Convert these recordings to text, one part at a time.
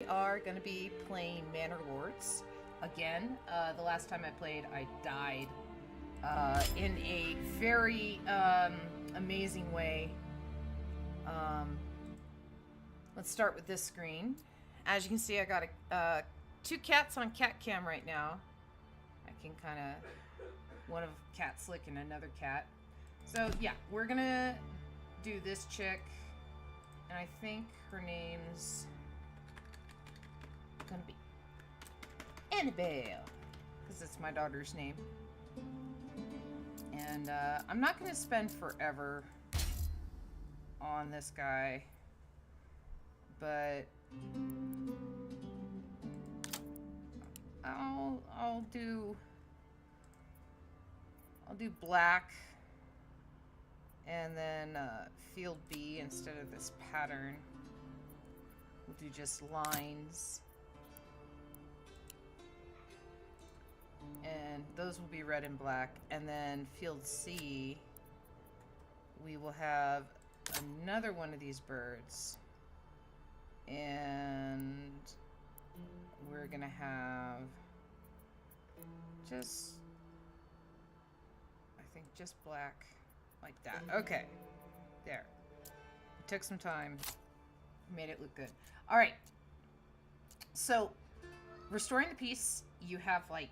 We are going to be playing Manor Lords again. The last time I played, I died in a very amazing way. Let's start with this screen. As you can see, I got two cats on cat cam right now. I can kind of, one of cat's licking another cat. So yeah, we're gonna do this chick, and I think her name's gonna be Annabelle, because it's my daughter's name. And I'm not gonna spend forever on this guy, but I'll do black and then field B instead of this pattern. We'll do just lines. And those will be red and black. And then field C, we will have another one of these birds. And we're gonna have just, I think just black like that. Okay, there. It took some time, made it look good. All right, so restoring the peace, you have like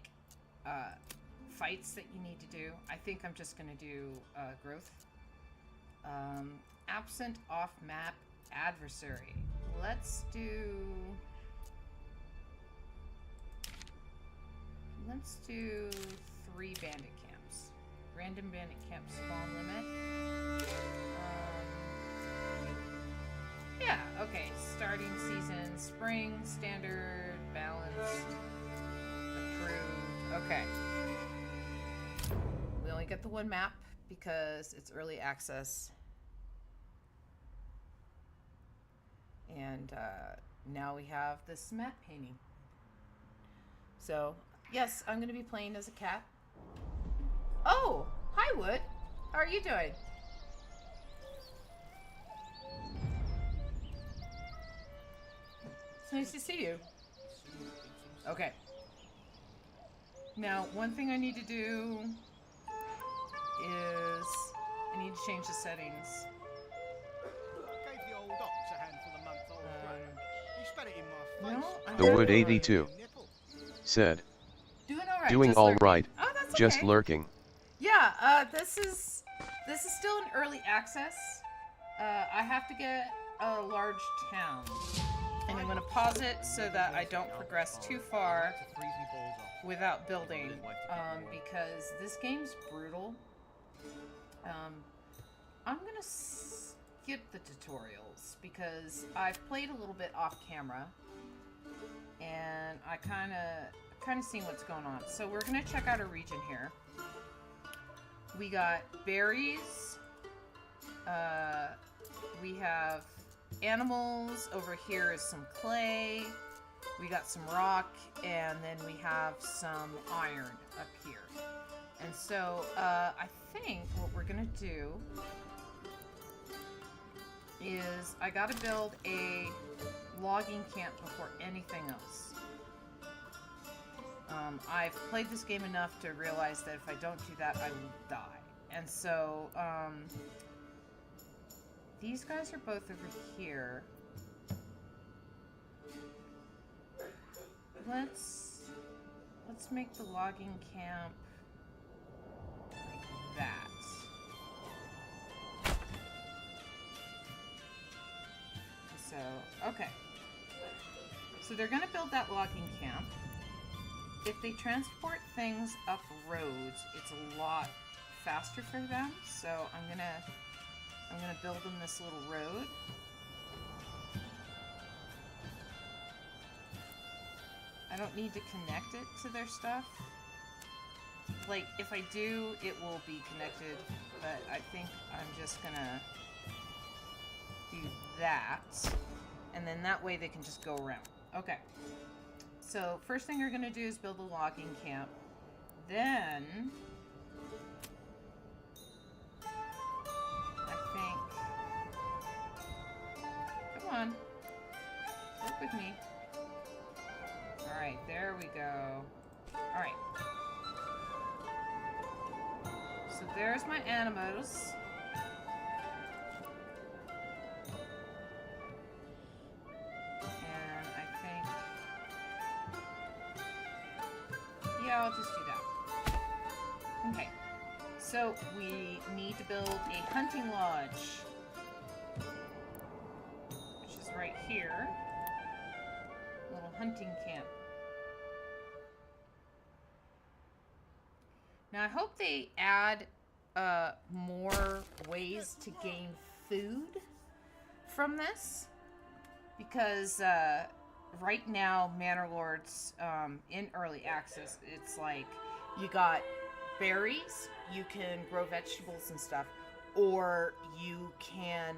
fights that you need to do. I think I'm just gonna do growth. Absent off map adversary. Let's do 3 bandit camps. Random bandit camp spawn limit. Yeah, okay. Starting season, spring, standard, balanced, approved. Okay. We only get the one map because it's early access. And now we have this map painting. So, yes, I'm going to be playing as a cat. Oh, hi Wood. How are you doing? It's nice to see you. Okay. Now, one thing I need to do is I need to change the settings. The Wood 82 said, Doing all right. Oh, that's just okay. lurking. Yeah, this is still in early access. I have to get a large town, and I'm gonna pause it so that I don't progress too far without building, because this game's brutal. I'm gonna skip the tutorials because I've played a little bit off camera, and I kind of seen what's going on. So we're gonna check out a region here. We got berries. We have animals. Over here is some clay. We got some rock, and then we have some iron up here. And so I think what we're gonna do is I gotta build a logging camp before anything else. I've played this game enough to realize that if I don't do that, I will die. And so, these guys are both over here. Let's make the logging camp like that. So, okay. So they're gonna build that logging camp. If they transport things up roads, it's a lot faster for them. So I'm gonna build them this little road. I don't need to connect it to their stuff. Like, if I do, it will be connected, but I think I'm just gonna do that, and then that way they can just go around. Okay. So first thing you're gonna do is build a logging camp. Then I think, come on, work with me. Alright, there we go. Alright. So there's my animals. And I think... yeah, I'll just do that. Okay. So we need to build a hunting lodge. Which is right here. A little hunting camp. Now I hope they add more ways to gain food from this, because right now Manor Lords in early access, it's like you got berries, you can grow vegetables and stuff, or you can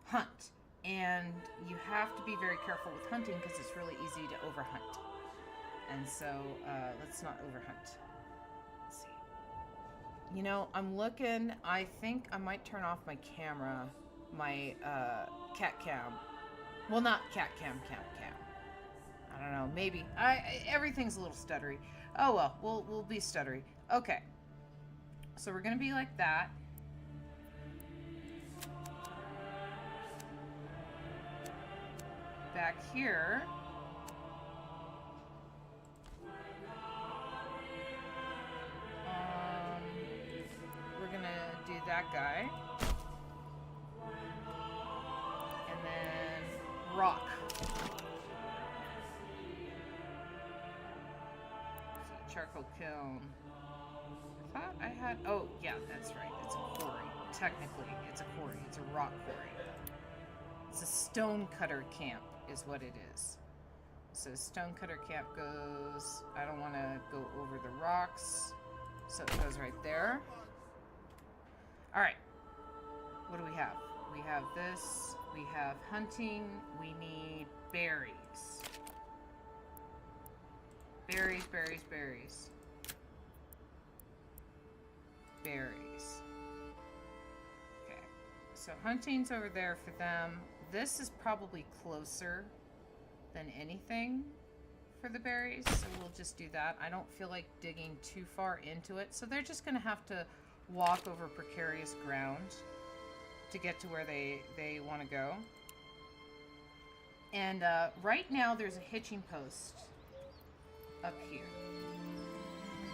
hunt, and you have to be very careful with hunting because it's really easy to overhunt, and so let's not overhunt. You know, I'm looking, I think I might turn off my camera, my cat cam. Well, not cat cam. I don't know, maybe. Everything's a little stuttery. Oh well, we'll be stuttery. Okay. So we're gonna be like that. Back here. Do that guy. And then rock. See, charcoal kiln. I thought I had... oh, yeah, that's right. It's a quarry. Technically, it's a quarry. It's a rock quarry. It's a stone cutter camp is what it is. So stone cutter camp goes... I don't want to go over the rocks. So it goes right there. Alright, what do we have? We have this, we have hunting, we need berries. Berries. Okay, so hunting's over there for them. This is probably closer than anything for the berries, so we'll just do that. I don't feel like digging too far into it, so they're just gonna have to walk over precarious ground to get to where they want to go. And right now there's a hitching post up here.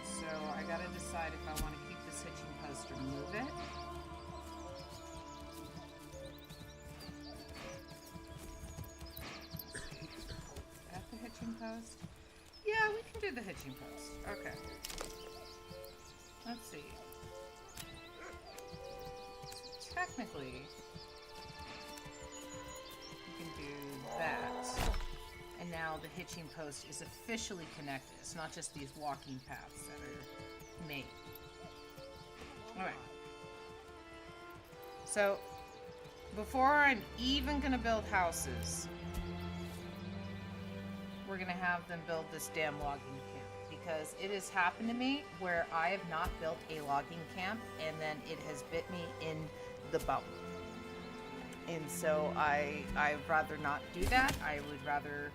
So I gotta decide if I want to keep this hitching post or move it. Is that the hitching post? Yeah, we can do the hitching post. Okay. Let's see. Technically, you can do that. And now the hitching post is officially connected. It's not just these walking paths that are made. Alright. So, before I'm even going to build houses, we're going to have them build this damn logging camp. Because it has happened to me where I have not built a logging camp and then it has bit me in the bum. And so I'd rather not do that. I would rather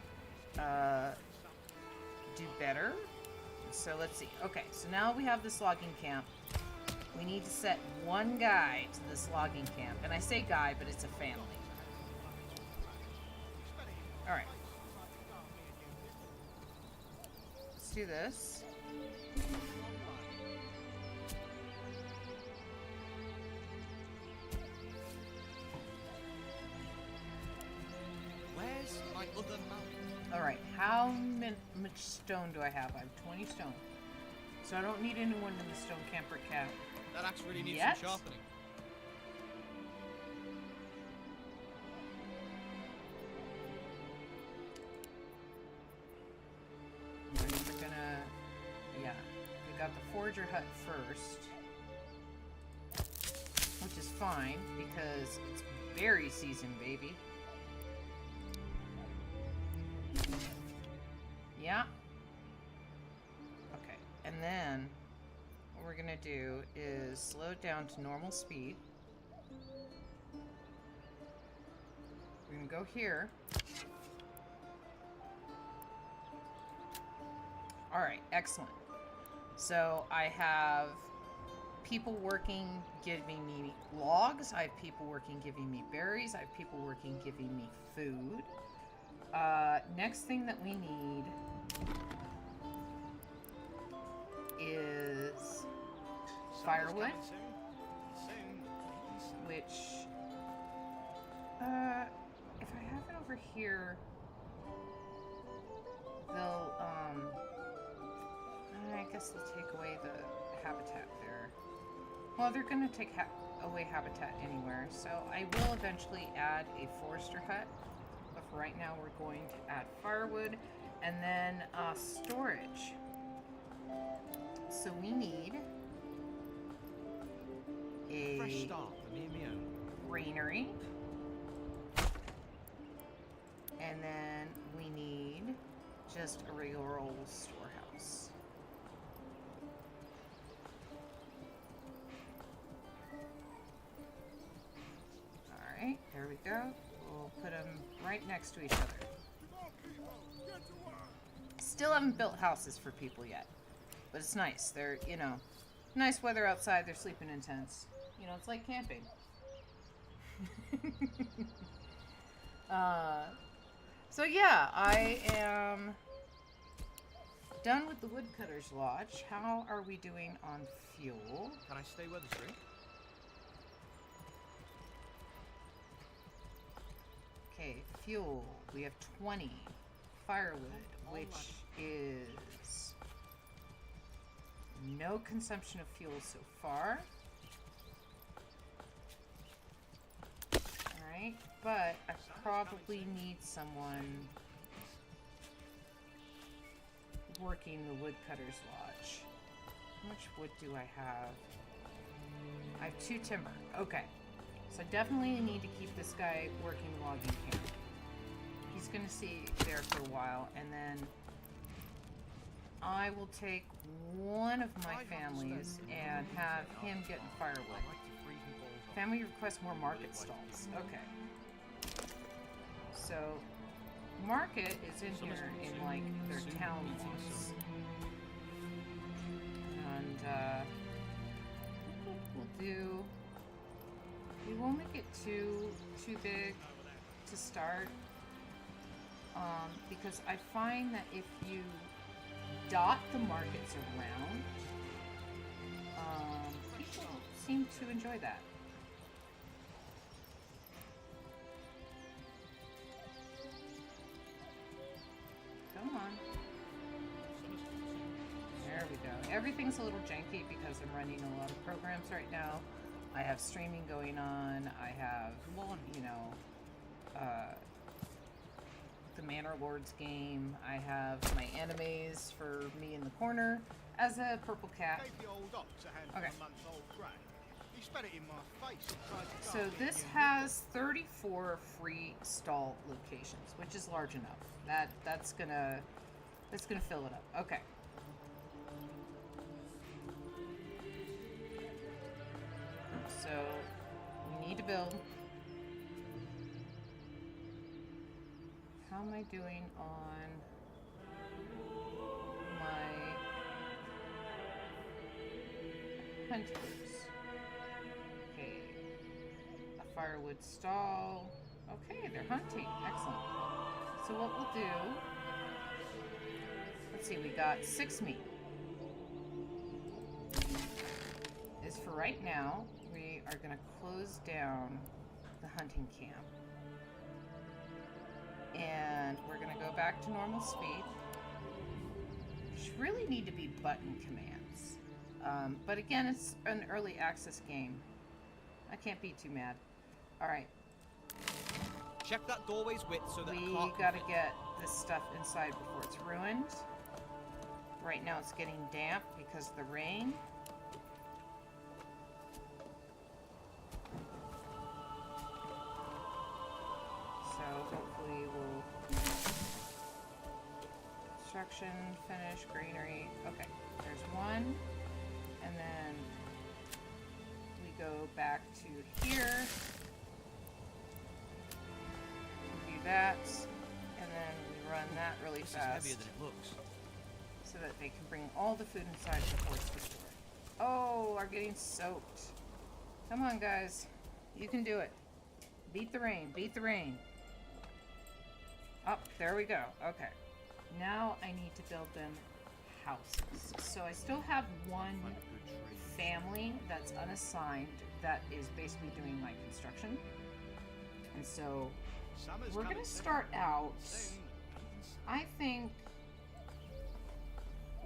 do better. So let's see. Okay, so now we have this logging camp. We need to set one guy to this logging camp. And I say guy, but it's a family. Alright. Let's do this. Alright, how much stone do I have? I have 20 stone. So I don't need anyone in the stone camper camp. That axe really needs yet. some sharpening. We're gonna... yeah. We got the forager hut first. Which is fine, because it's berry season, baby. Yeah. Okay, and then what we're gonna do is slow it down to normal speed. We're gonna go here. Alright, excellent. So I have people working giving me logs. I have people working giving me berries. I have people working giving me food. Next thing that we need is firewood, which, if I have it over here, they'll, I guess they'll take away the habitat there. Well, they're gonna take away habitat anywhere, so I will eventually add a forester hut, but for right now we're going to add firewood, and then, storage. So we need a fresh start for me and me own granary, and then we need just a regular old storehouse. Alright, there we go. We'll put them right next to each other. Still haven't built houses for people yet. But it's nice. They're, you know, nice weather outside. They're sleeping in tents. You know, it's like camping. So yeah, I am done with the Woodcutter's Lodge. How are we doing on fuel? Can I stay with us, Rick? Okay, fuel. We have 20. Firewood, which is no consumption of fuel so far. Alright, but I probably need someone working the Woodcutter's Lodge. How much wood do I have? I have 2 timber. Okay. So I definitely need to keep this guy working the logging camp. He's gonna stay there for a while, and then I will take one of my families and have him get firewood. Family requests more market stalls. Okay. So, market is in here in, like, their town walls. And, what we'll do... We won't make it too big to start. Because I find that if you dot the markets around, people seem to enjoy that. Come on. There we go. Everything's a little janky because I'm running a lot of programs right now. I have streaming going on. I have, you know, the Manor Lords game. I have my animes for me in the corner as a purple cat. Okay. So this has 34 free stall locations, which is large enough. That's gonna fill it up. Okay. So we need to build. How am I doing on my hunters? Okay. A firewood stall. Okay, they're hunting. Excellent. So what we'll do, let's see, we got 6 meat. Is for right now, we are going to close down the hunting camp. And we're going to go back to normal speed. Which really need to be button commands. But again, it's an early access game. I can't be too mad. Alright. Check that doorway's width so that we gotta get this stuff inside before it's ruined. Right now it's getting damp because of the rain. So hopefully we'll... Construction, finish, granary. Okay, there's one. And then we go back to here. Do that. And then we run that really this fast. is heavier than it looks. so that they can bring all the food inside before it's destroyed. Oh, are getting soaked. Come on, guys. You can do it. Beat the rain. Beat the rain. Oh, there we go. Okay. Now I need to build them houses. So I still have one family that's unassigned that is basically doing my construction. And so we're going to start out, I think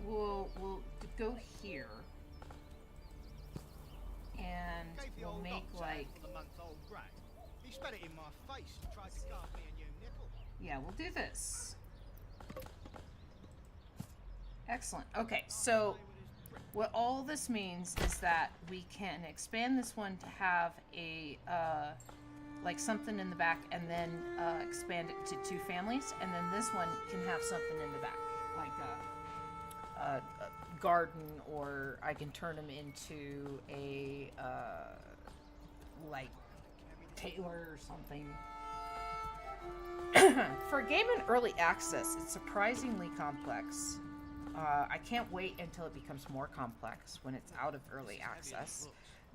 we'll go here. And we'll make like... Yeah, we'll do this. Excellent. Okay, so what all this means is that we can expand this one to have a like something in the back, and then expand it to 2 families, and then this one can have something in the back, like a garden, or I can turn them into a like tailor or something. For a game in early access, it's surprisingly complex. I can't wait until it becomes more complex when it's out of early access.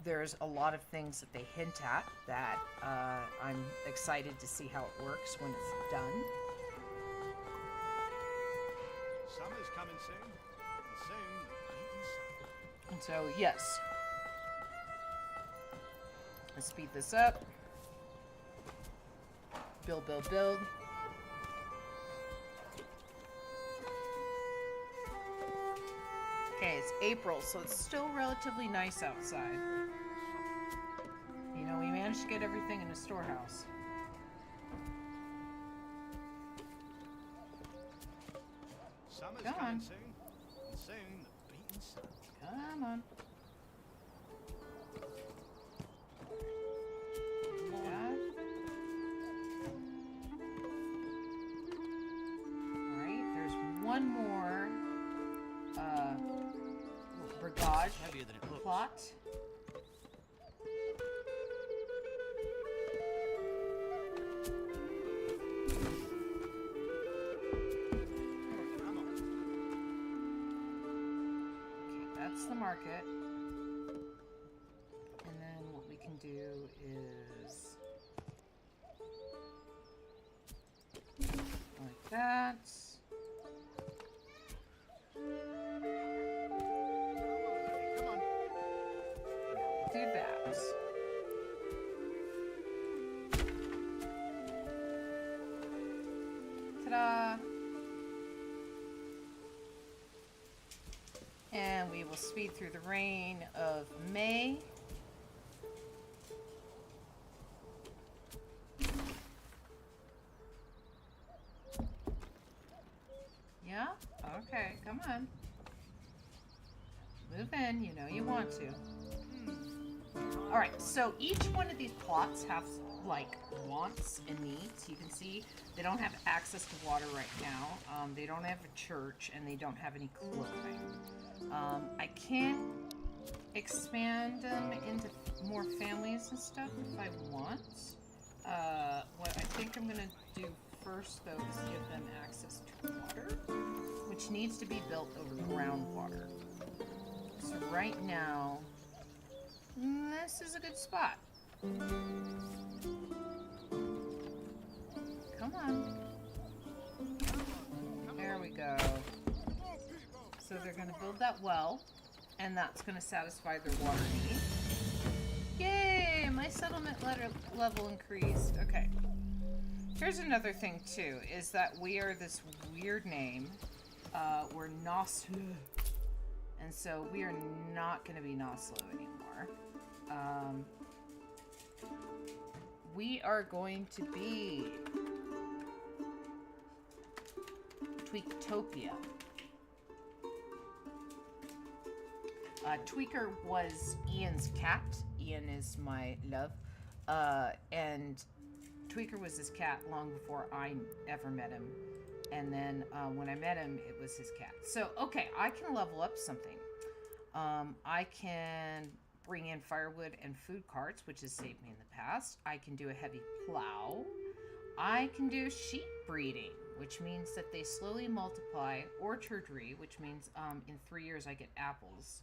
There's a lot of things that they hint at that I'm excited to see how it works when it's done. Summer's coming soon, and soon And so, yes. Let's speed this up. Build, build, build. Okay, it's April, so it's still relatively nice outside. You know, we managed to get everything in a storehouse. Summer's Come coming on. soon, and soon the beating sun. Come on. That. Alright, there's one more brigade Heavier than it looks. plot. Come on. Okay, that's the market. And then what we can do is like that. Come on. Do that. Ta-da! And we will speed through the rain of May. Yeah? Okay, come on. Move in, you know you want to. Alright, so each one of these plots have, like, wants and needs. You can see they don't have access to water right now. They don't have a church, and they don't have any clothing. I can expand them into more families and stuff if I want. What I think I'm going to do first, though, is give them access to water, which needs to be built over groundwater. So right now, this is a good spot. Come on. There we go. So they're going to build that well, and that's going to satisfy their water need. Yay! My settlement level increased. Okay. Here's another thing, too, is that we are this weird name. We're Noslu. And so we are not going to be Noslu anymore. We are going to be Tweaktopia. Tweaker was Ian's cat. Ian is my love. And Tweaker was his cat long before I ever met him. And then when I met him, it was his cat. So, okay, I can level up something. I can bring in firewood and food carts, which has saved me in the past. I can do a heavy plow. I can do sheep breeding, which means that they slowly multiply. Orchardry, which means in 3 years I get apples.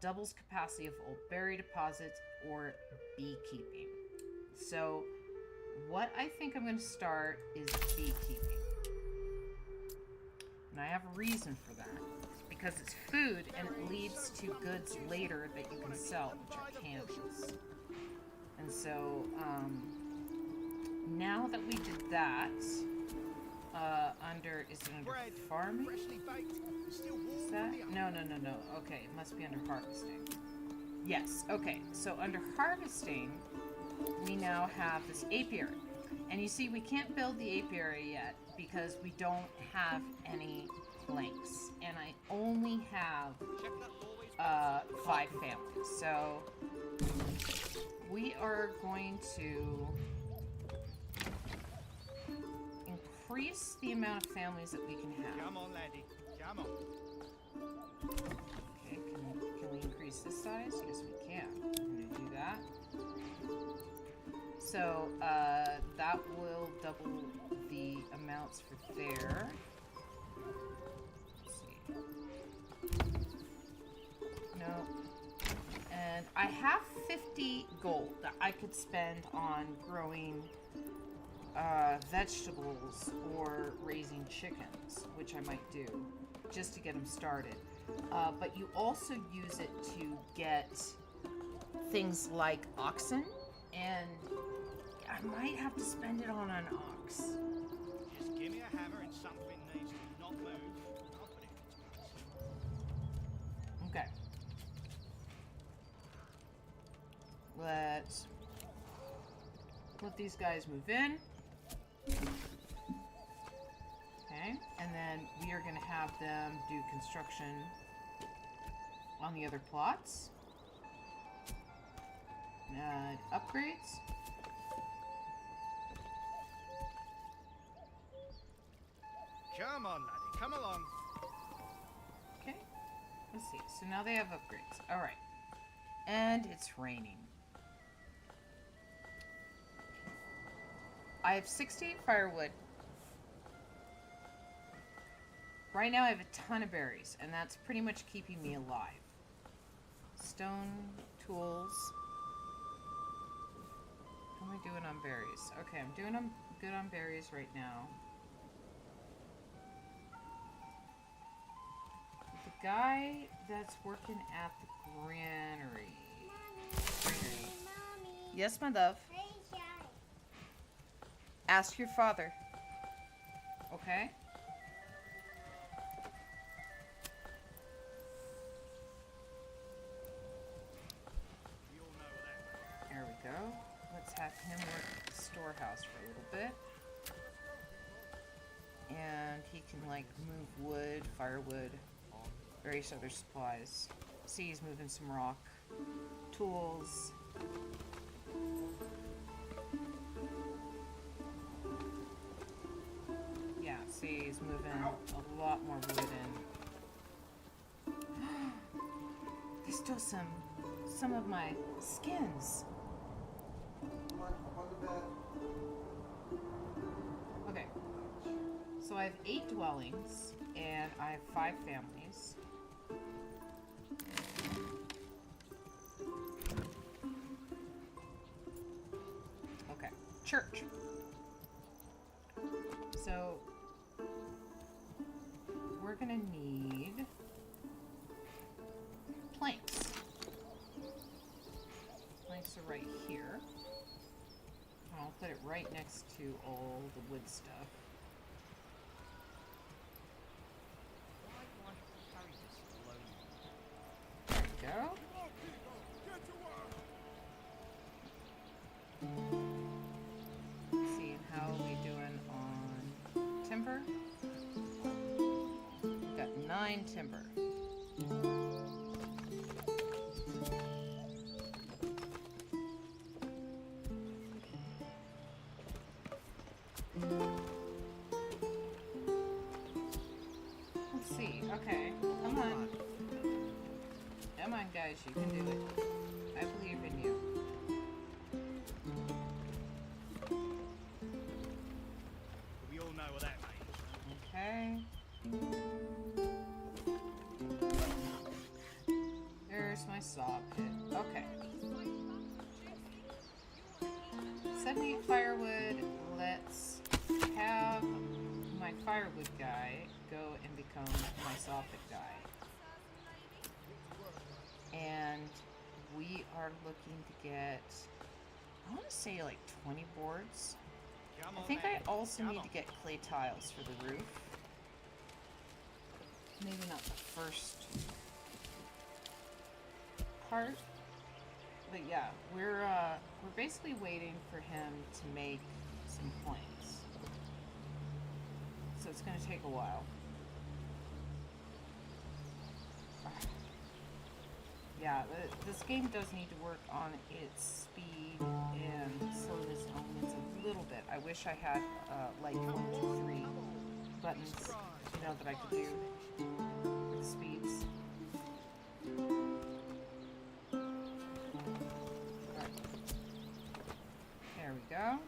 Doubles capacity of old berry deposits, or beekeeping. So what I think I'm going to start is beekeeping. And I have a reason for that. Because it's food and it leads to goods later that you can sell, which are candles. And so, now that we did that, is it under farming? Is that? No. Okay, it must be under harvesting. Yes, okay. So under harvesting, we now have this apiary. And you see, we can't build the apiary yet because we don't have any planks. And I only have 5 families. So we are going to increase the amount of families that we can have. Come on, laddie. Come on. Okay, can we increase this size? Yes, we can. I'm going to do that. So, that will double the amounts for there. Let's see. No. And I have 50 gold that I could spend on growing vegetables or raising chickens, which I might do, just to get them started. But you also use it to get things like oxen, and I might have to spend it on an ox. Just give me a hammer and something needs to not move. I'll put it in its place. Okay. Let's let these guys move in. Okay, and then we are going to have them do construction on the other plots. Upgrades. Come on, laddie. Come along. Okay, let's see. So now they have upgrades. All right, and it's raining. I have 68 firewood. Right now I have a ton of berries, and that's pretty much keeping me alive. Stone, tools. How am I doing on berries? Okay, I'm doing good on berries right now. The guy that's working at the granary. Yes, my love. Ask your father. Okay? There we go. Let's have him work at the storehouse for a little bit. And he can, like, move wood, firewood, various other supplies. See, he's moving some rock. Tools. Yeah, see, he's moving a lot more wood in. There's still some of my skins. Okay. So I have 8 dwellings, and I have 5 families. Okay. Church. So we're gonna need planks. Planks are right here. I'll put it right next to all the wood stuff. Why do I carry this alone? There we go. See, how are we doing on timber? We've got 9 timber. Let's see. Okay. Come on. Come on, guys. You can do it. I believe in you. We all know what that means. Hi. There's my saw pit. Okay. 78 firewood. Let's have my firewood guy go and become my saw pit guy. And we are looking to get, I want to say like 20 boards. I think I also need to get clay tiles for the roof. Maybe not the first part, but yeah, we're basically waiting for him to make some planks. So it's going to take a while. Yeah, this game does need to work on its speed and slowness elements a little bit. I wish I had like 1, 2, 3 buttons, you know, that I could do for the speeds. Right. There we go.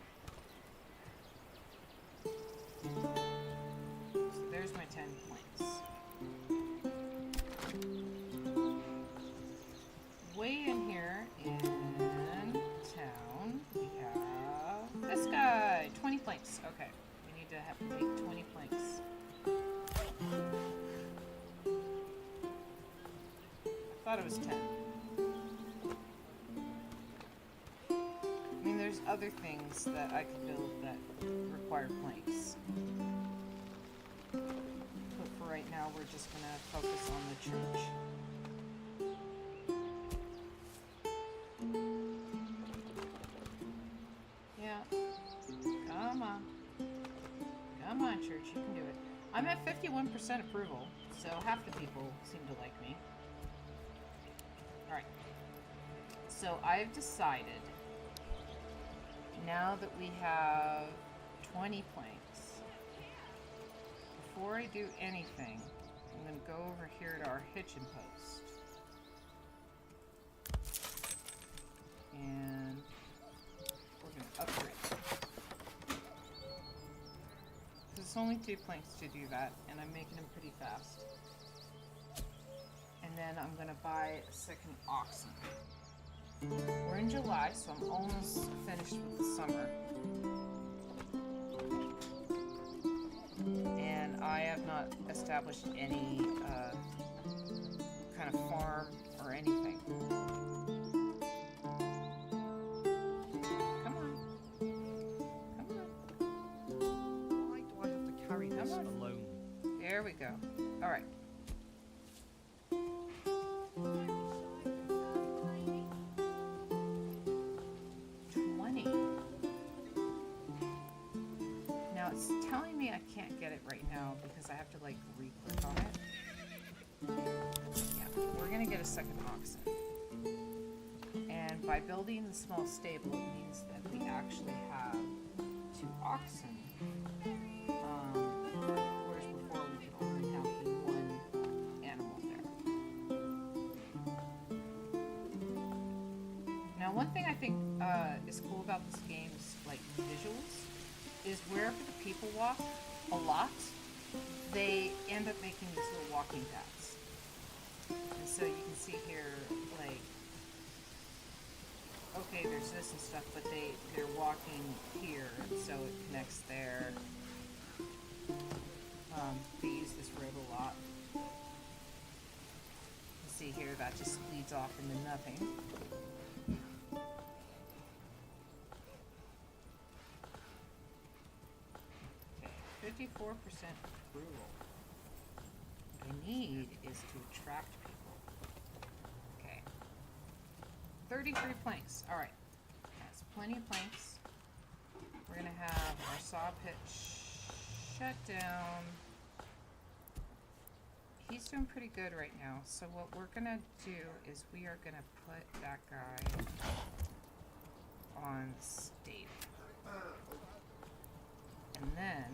So there's my 10 planks. Way in here in town, we have this guy, 20 planks. Okay, we need to make 20 planks. I thought it was 10. I mean, there's other things that I could build that require planks. But for right now, we're just gonna focus on the church. Come on, church, you can do it. I'm at 51% approval, so half the people seem to like me. Alright. So I've decided, now that we have 20 planks, before I do anything, I'm going to go over here to our hitching post. And we're going to upgrade. It's only 2 planks to do that, and I'm making them pretty fast. And then I'm gonna buy a second oxen. We're in July, so I'm almost finished with the summer. And I have not established any kind of farm or anything. Alone. There we go. All right. Now it's telling me I can't get it right now because I have to like re-click on it. Yeah, we're gonna get a second oxen. And by building the small stable, it means that we actually have 2 oxen. Whereas before we could only have the 1 animal there. Now, one thing I think is cool about this game's like visuals is wherever the people walk a lot, they end up making these little walking paths. And so you can see here, like, okay, there's this and stuff, but they're walking here, and so it connects there. They use this road a lot. You see here, that just leads off into nothing. Okay, 54% approval. What I need is to attract people. Okay. 33 planks. Alright. That's plenty of planks. We're going to have our saw pit shut down. He's doing pretty good right now. So what we're going to do is we are going to put that guy on stable. And then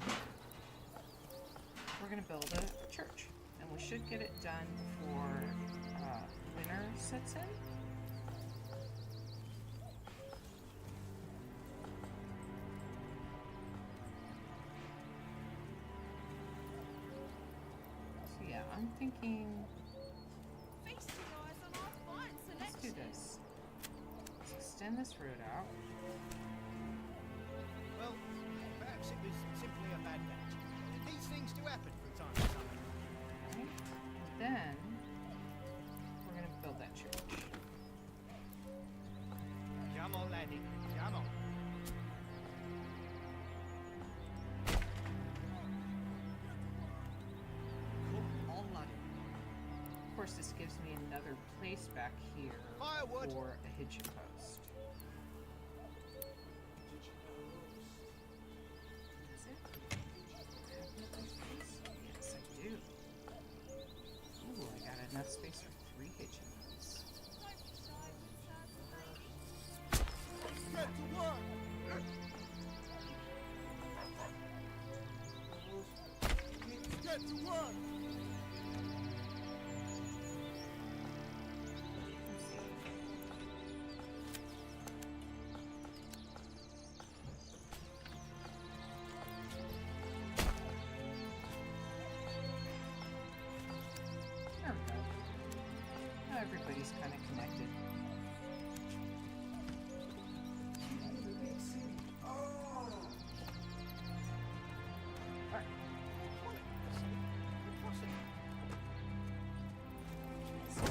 we're going to build a church. And we should get it done before winter sets in. I'm thinking, Feasting eyes on our fine let's do selection. this. Let's extend this road out. Well, perhaps it was simply a bad match. These things do happen from time to time. Okay. And then we're gonna build that church. Come on, laddie. Come on. Come on, laddie. Of course, this gives me another place back here Firewood. for a hitching post. Is it? Have another space? Yes, I do. Ooh, I got enough space for 3 hitching posts. Get to work. Get to work. There we go. Now everybody's kind of connected. Alright. So,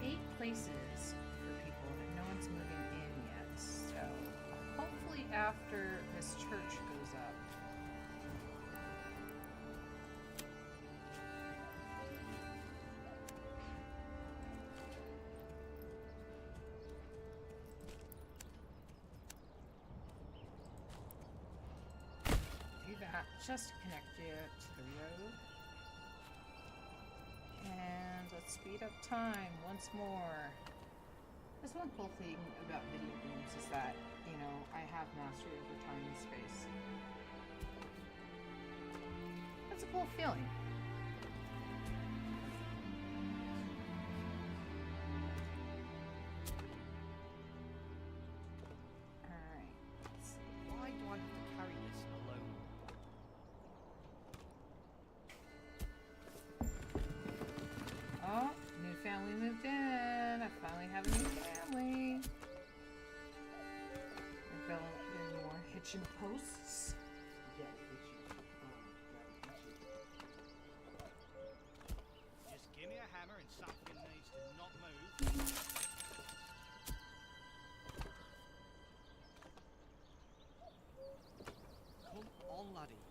8 places for people, and no one's moving in yet. So, hopefully after this church goes up, do that just to connect you to the road. And let's speed up time once more. That's one cool thing about video games is that, you know, I have mastery over time and space. That's a cool feeling. Alright, let's see. Why do I have to carry this alone? Oh, new family moved in. I finally have a new family. We're building more hitching posts. Just give me a hammer and something needs to not move. Come on, laddie.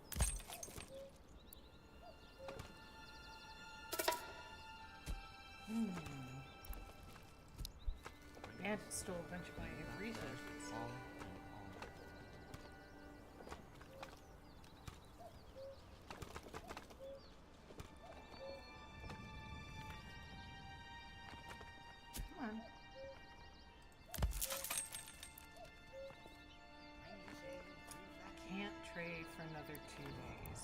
Bandit stole a bunch of my resources. Come on. Can't trade for another 2 days.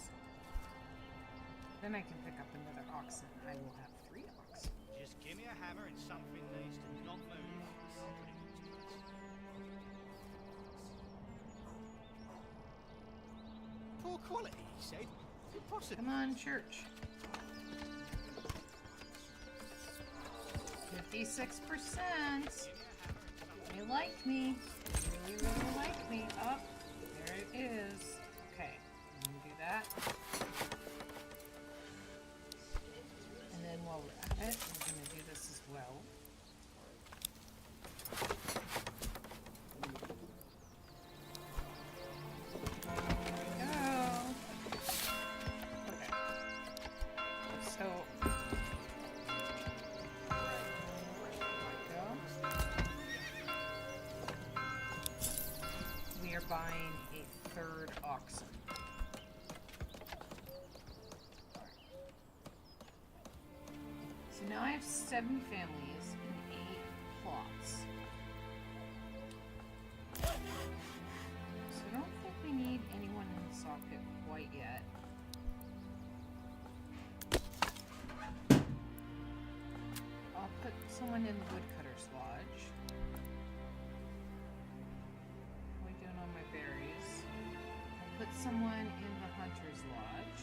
Then I can pick up another oxen. I will have 3 oxen. Just give me a hammer and something needs to not move. I'll put it in its place. Poor quality, he said. Impossible. Come on, church. 56%. They like me. They really, really like me. Up. There it is. Okay. I'm gonna do that. And then while we're at it, we're gonna do this as well. Buying a 3rd oxen. So now I have 7 families and 8 plots. So I don't think we need anyone in the saw pit quite yet. I'll put someone in the woodcutter's lodge. Berries. I'll put someone in the hunter's lodge.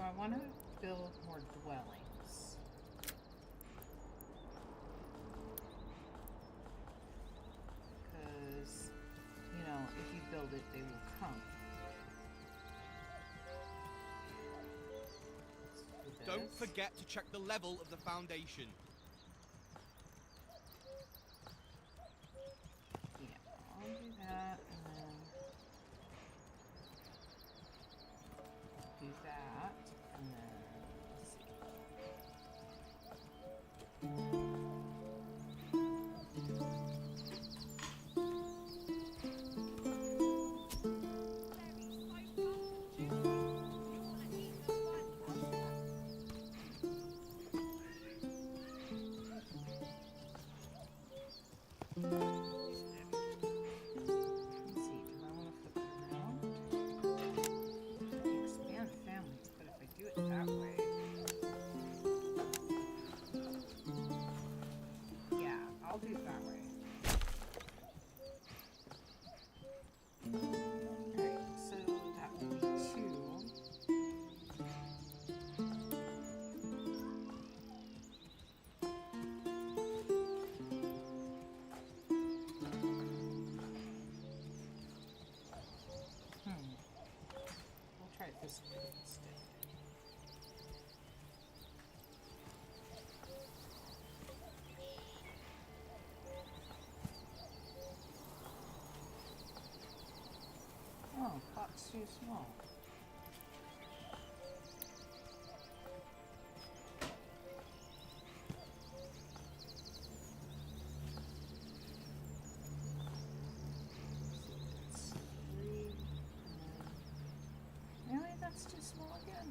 I want to build more dwellings. Because, you know, if you build it, they will come. Don't forget to check the level of the foundation. Yeah, I'll do that, and then do that, and then let's see. This way instead. Oh, pot's too small. That's too small again.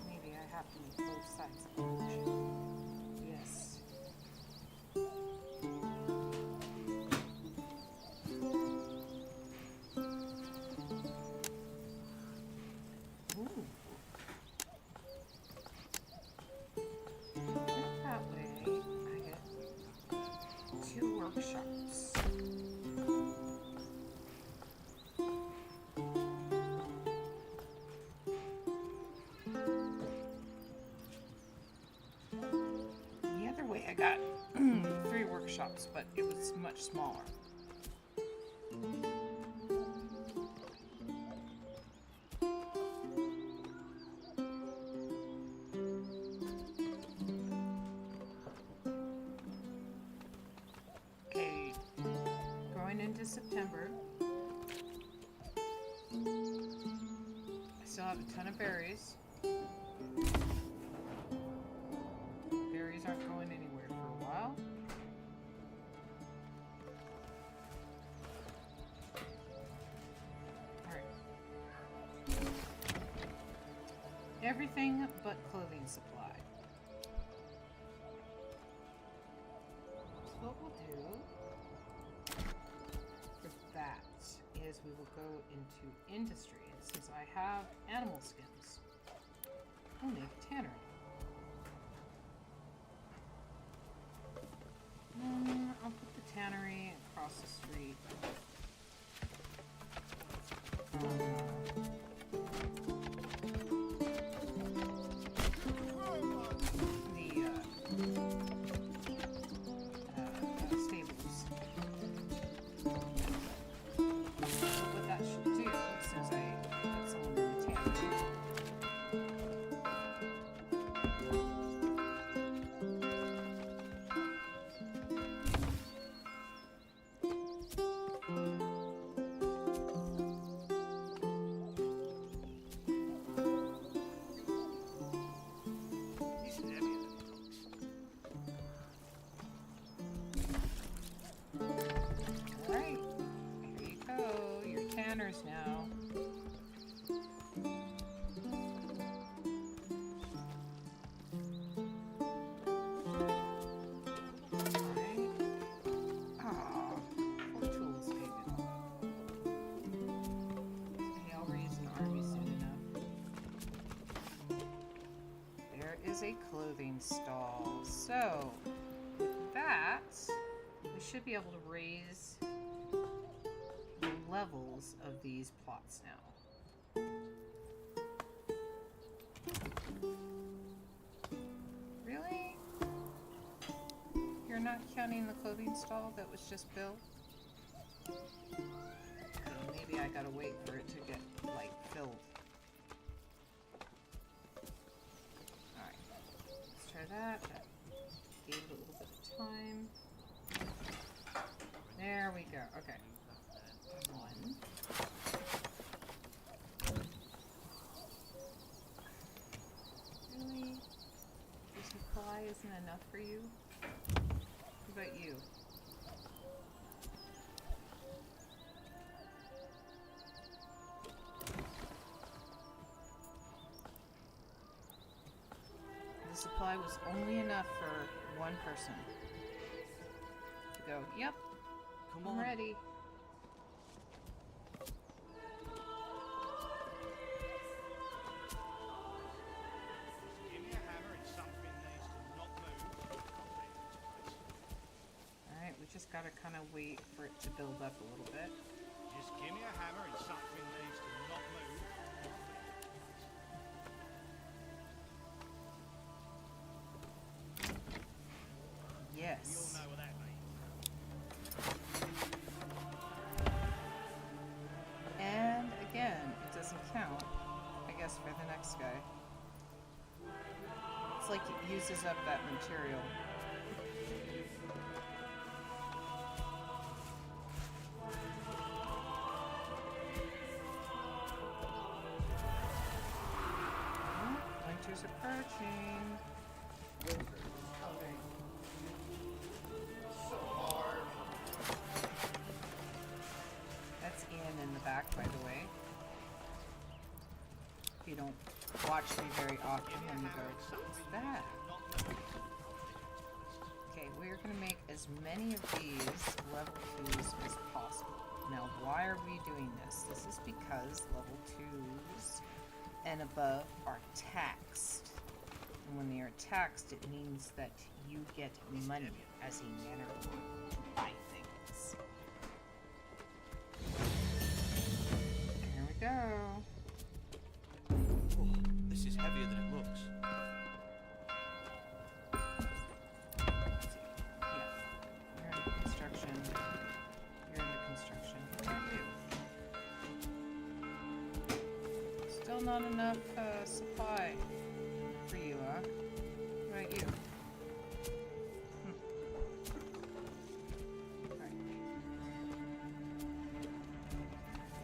Maybe I have to make both sides large. Yes. Ooh. That way I get 2 workshops. I got 3 workshops, but it was much smaller. Okay, going into September, I still have a ton of berries. Berries aren't going anywhere for a while. Alright. Everything but clothing supply. So what we'll do for that is we will go into industry. And since I have animal skins, I'll make a tannery. I'll put the tannery across the street. The stables. So what that should do, since I put someone in the tannery, now. Alright. Ah, poor tools, David. Maybe I'll raise an army soon enough. There is a clothing stall. So, with that, we should be able to raise the levels of these plots now. Really? You're not counting the clothing stall that was just built? Okay, maybe I gotta wait for it to get, like, filled. Alright. Let's try that. That gave it a little bit of time. There we go. Okay. One. Really? The supply isn't enough for you? What about you? The supply was only enough for one person to go, yep, I'm ready. Give me a hammer and something needs to not move. Alright, we just gotta kind of wait for it to build up a little bit. Just give me a hammer and something needs to not move. We all Yes. know what that means. And again, it doesn't count, I guess, for the next guy. It's like it uses up that material. Oh, winter's approaching. That's Ian in the back, by the way. If you don't watch me very often, then you go, what's that? Okay, we're going to make as many of these level 2s as possible. Now, why are we doing this? This is because level 2s and above are taxed. And when they are taxed, it means that you get money as a Manor Lord to buy things. There we go. Oh, this is heavier than it looks. Let's see. Yeah. You're into construction. You're into construction. What about you? Still not enough supply for you, huh? What about you? Right.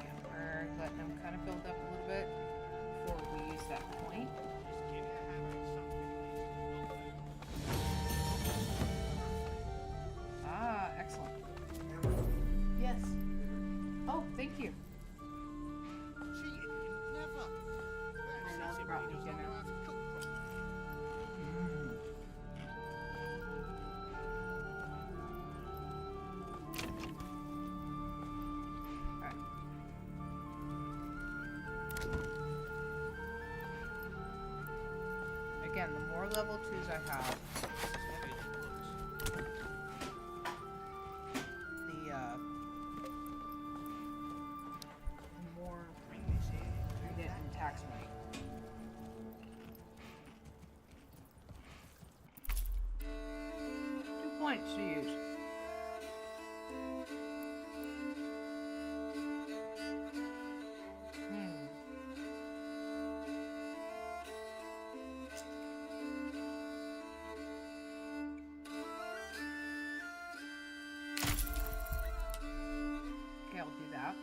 Yeah, we're letting them kind of build up a little bit before we use that point. Just give me a hammer and something needs to not move. Ah, excellent. Yes. Oh, thank you. Cheating him? Never. Perhaps Well, he simply probably doesn't dinner. know how to cook properly. Alright. Again, the more level 2s I have, This is heavier than it looks. the more Bring this here. you get in tax money. 2 points to use. Okay, I'll do that.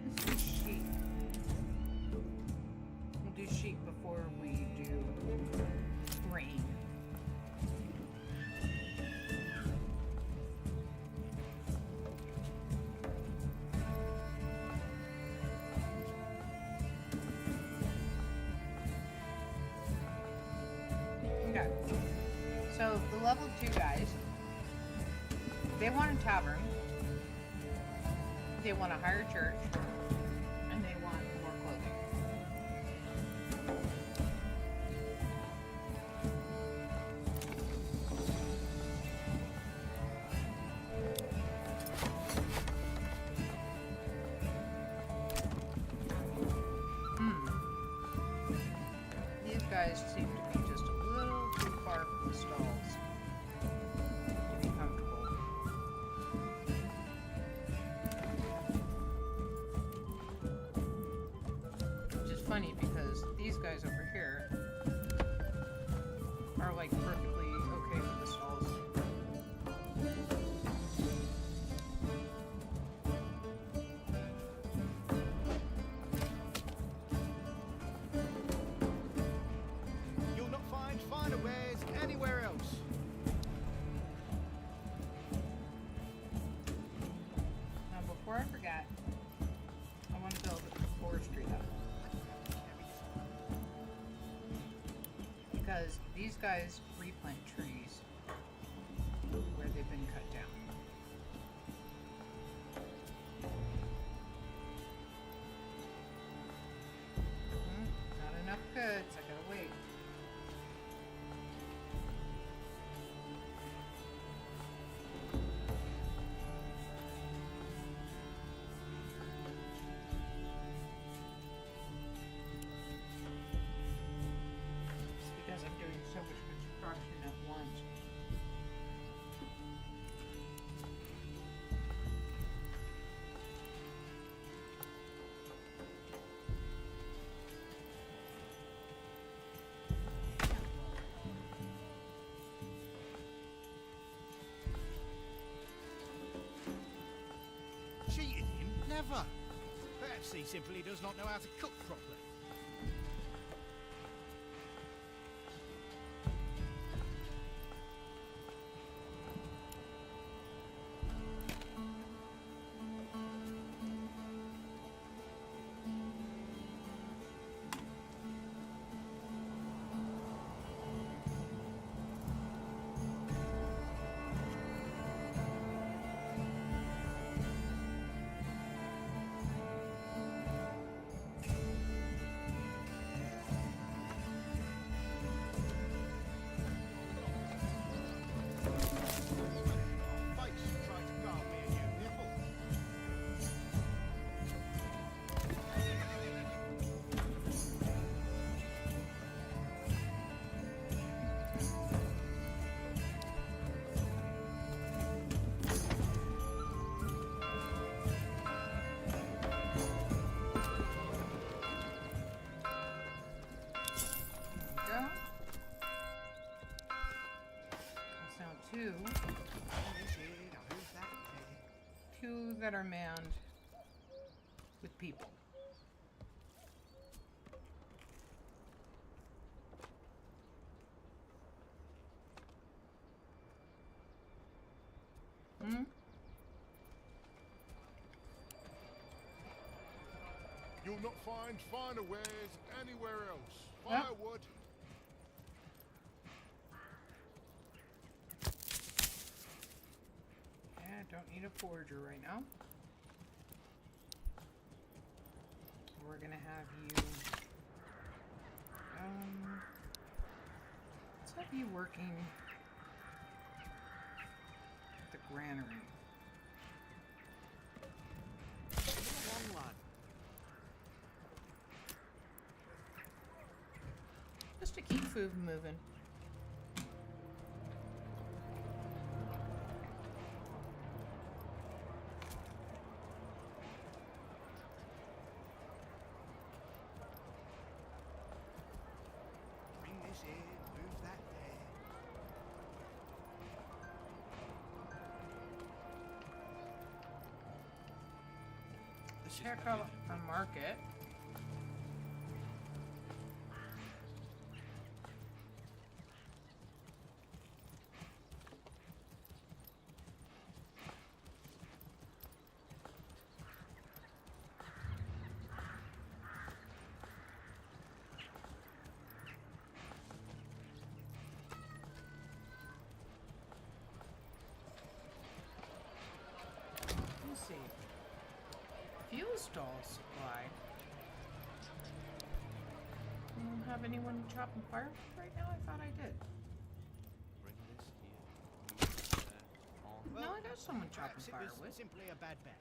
Let's do sheep. We'll do sheep Okay. So the level 2 guys, they want a tavern, they want a higher church, and they want more clothing. These guys seem to be just a little too far from the stalls to be comfortable. Which is funny because these guys over here are like perfectly okay with the stalls. You'll not find finer wares anywhere else. Now before I forget, I want to build a forestry hub. Because these guys replant trees where they've been cut down. Not enough goods, I gotta wait. It's because I'm doing so much construction at once. Cheated him? Never. Perhaps he simply does not know how to cook properly. Two that are manned with people. You'll not find finer wares anywhere else. Yep. Firewood. Yeah, don't need a forger right now. We're gonna have you let's have you working at the granary. Long one. Just to keep food moving. Bring this here, move that there. This is Check what out our market. stall supply. I don't have anyone chopping firewood right now? I thought I did. Bring this here. No, I got someone chopping Perhaps it firewood. was simply a bad bet.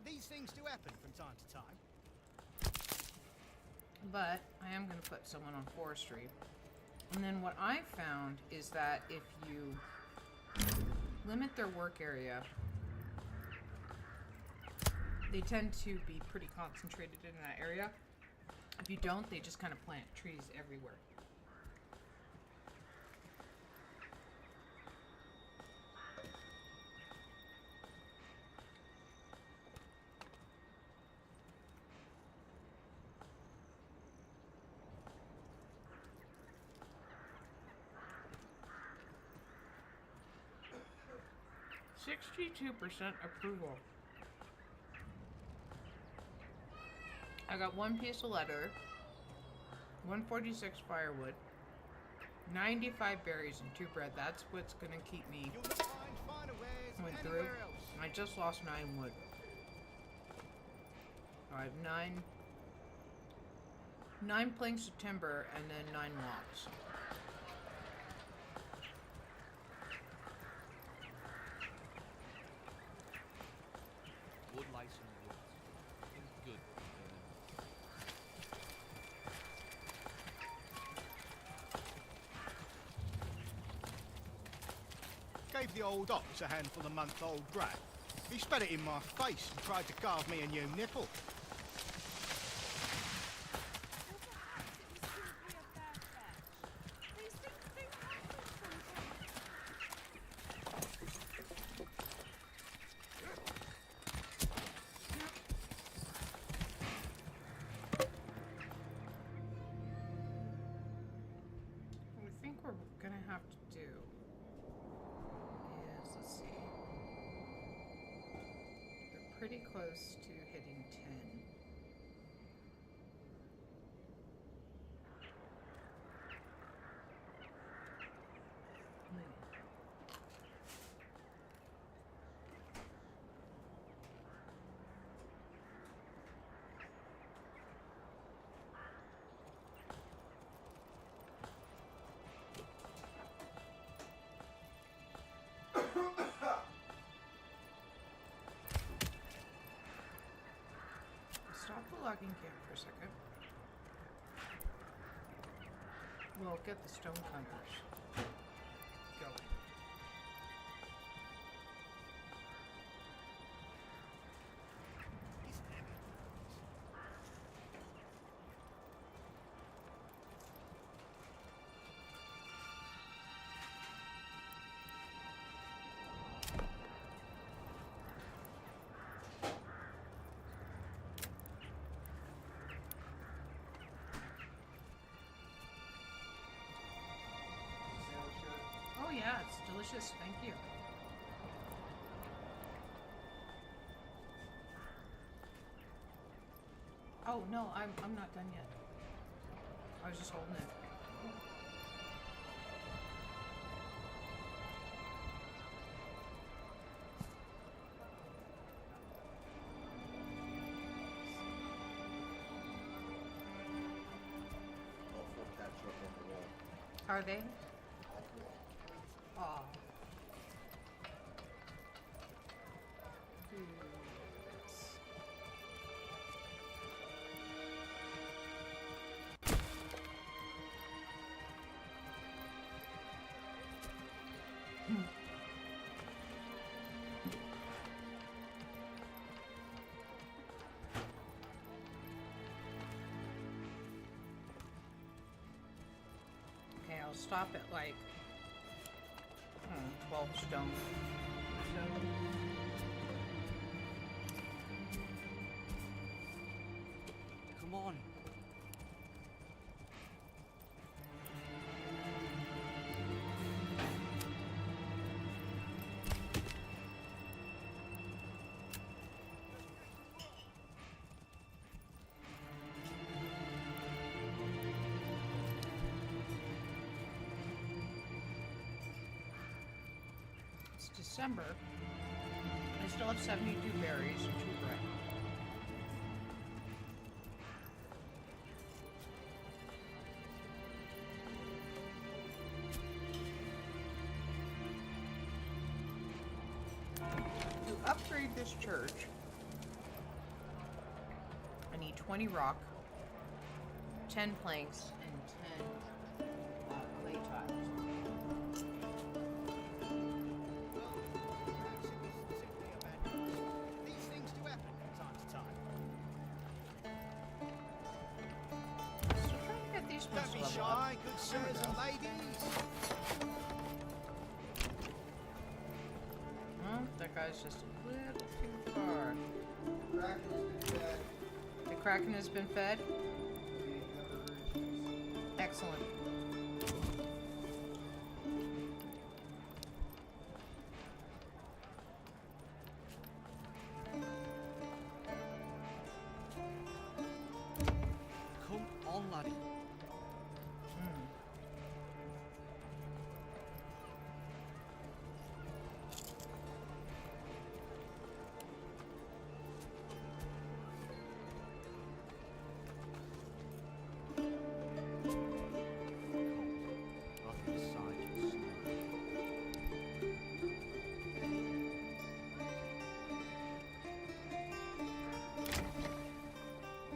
These things do happen from time to time. But I am going to put someone on forestry. And then what I found is that if you limit their work area, they tend to be pretty concentrated in that area. If you don't, they just kind of plant trees everywhere. %62 approval. I got 1 piece of leather, 146 firewood, 95 berries, and 2 bread. That's what's gonna keep me You'll not find finer wares going through. anywhere else. I just lost 9 wood. So I have 9 planks of timber and then 9 logs. Wood lice and woods. It's good. Gave the old ox a handful of month-old grain. He spat it in my face and tried to carve me a new nipple. Or perhaps it was simply a bad bet. These things do happen from time to time. What I think we're gonna have to do is, let's see, they're pretty close to hitting 10. Stop the logging camp for a second. We'll get the stone cutters going. Oh yeah, it's delicious. Thank you. Oh no, I'm not done yet. I was just holding it. Are they? Aw. Okay, I'll stop at like 12 stone. So Come on. it's December. I still have 72 berries and 2 bread. this church. I need 20 rock, 10 planks, and 10 clay tiles. These things do happen from time to time. Still trying to get these ones Don't be leveled shy, up. good sirs and ladies. Well, that guy's just a little too far. The Kraken has been fed? Excellent. Come on, laddie. Off the side, you snake.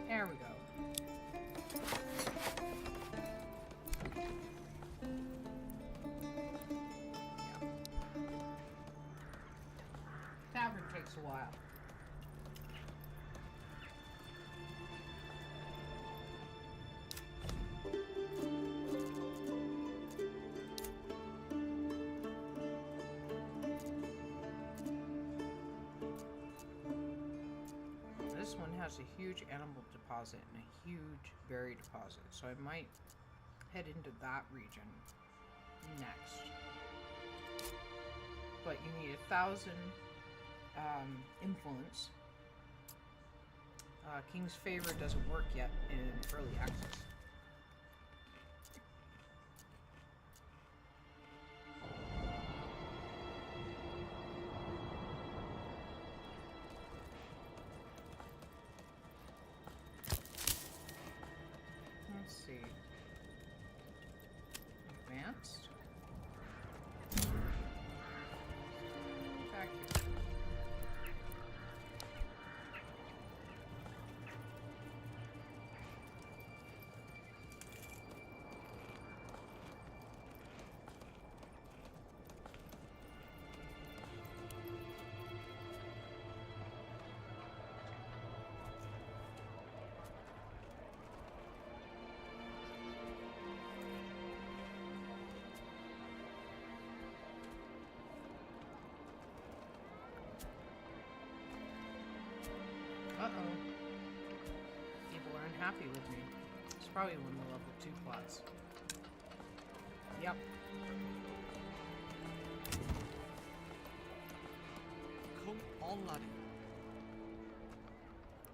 There we go. Tavern takes a while. This one has a huge animal deposit and a huge berry deposit, so I might head into that region next. But you need 1,000 influence. King's Favor doesn't work yet in early access. Let's see. Advanced. Back here. Uh-oh. People are unhappy with me. It's probably one of the level 2 plots. Yep. Come on, laddie.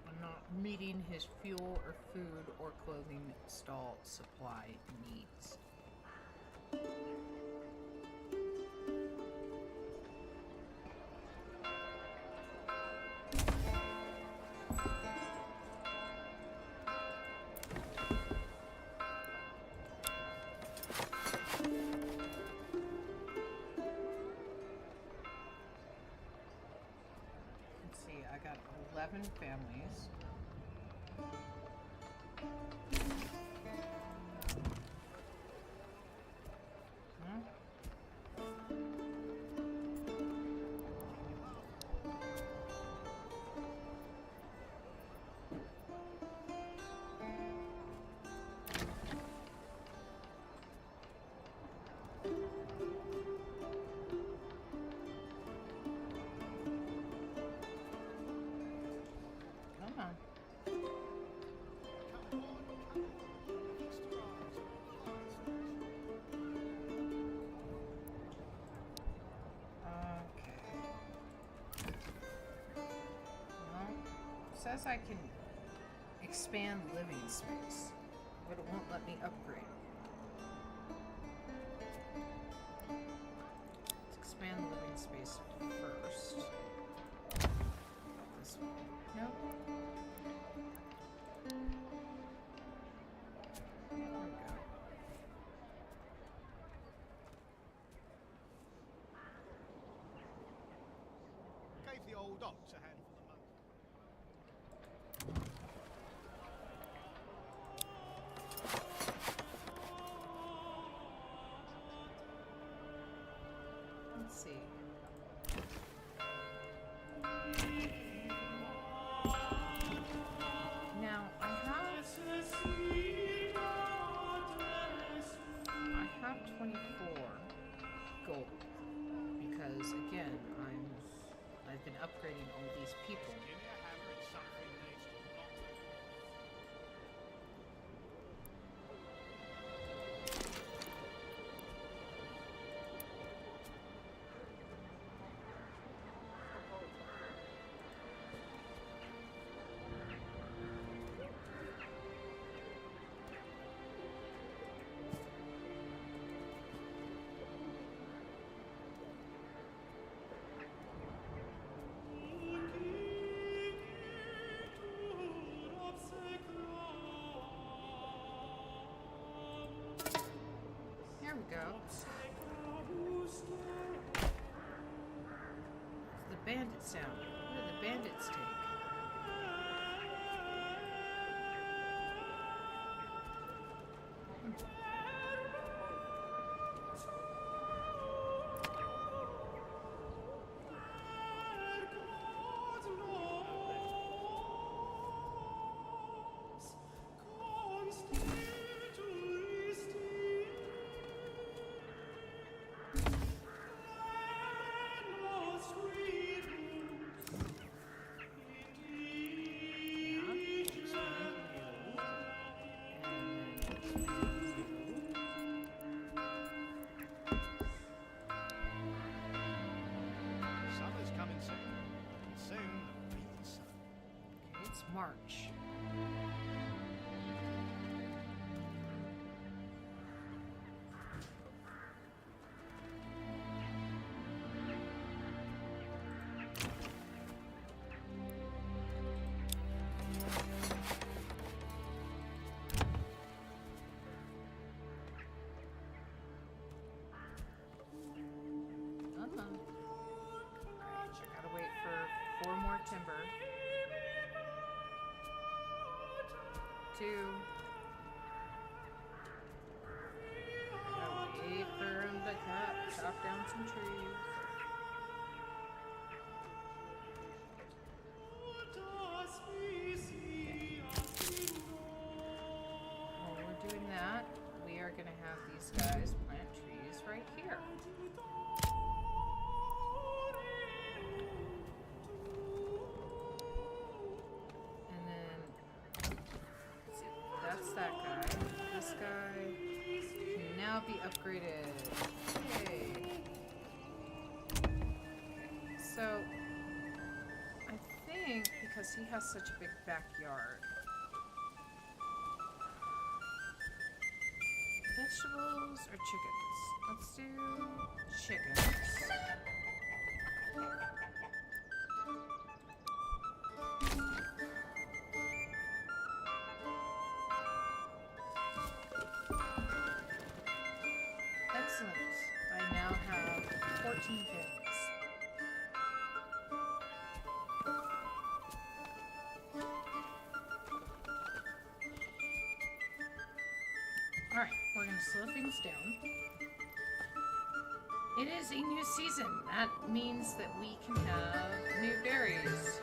I'm not meeting his fuel or food or clothing stall supply needs. Let's see, I got 11 families. Huh? Come on. Okay. Well, it says I can expand living space, but it won't let me upgrade. Let's expand living space first. This one. Nope. There we go. Gave the old dog to handle the monkey. Let's see. Now I have 24 gold because again I've been upgrading all these people. Give me a hammer and something needs to not move. There we go. It's the bandit sound. What do the bandits take? Summer's coming soon. And soon, the real sun. It's March. I gotta wait for 4 more timber. 2. Gotta wait for him to chop down some trees. While we're doing that, we are gonna have these guys plant trees right here. And then, let's see, that's that guy. This guy can now be upgraded. Yay. So, I think because he has such a big backyard, vegetables or chickens? Let's do chickens. Excellent. I now have 14 pigs. Alright, we're going to slow things down. It is a new season. That means that we can have new berries.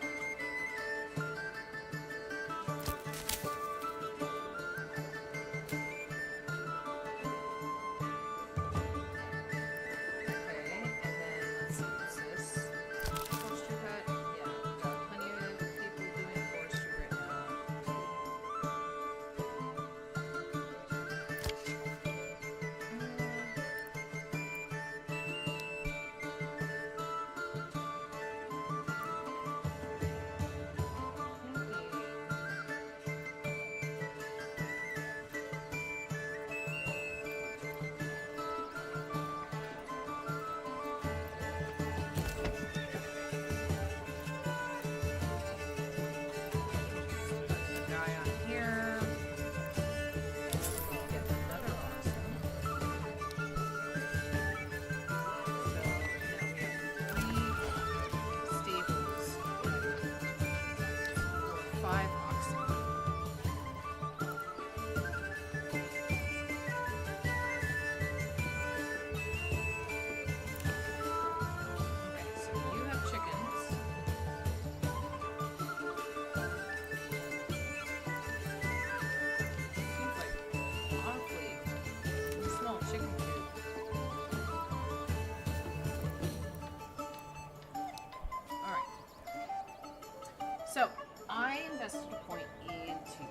has to point into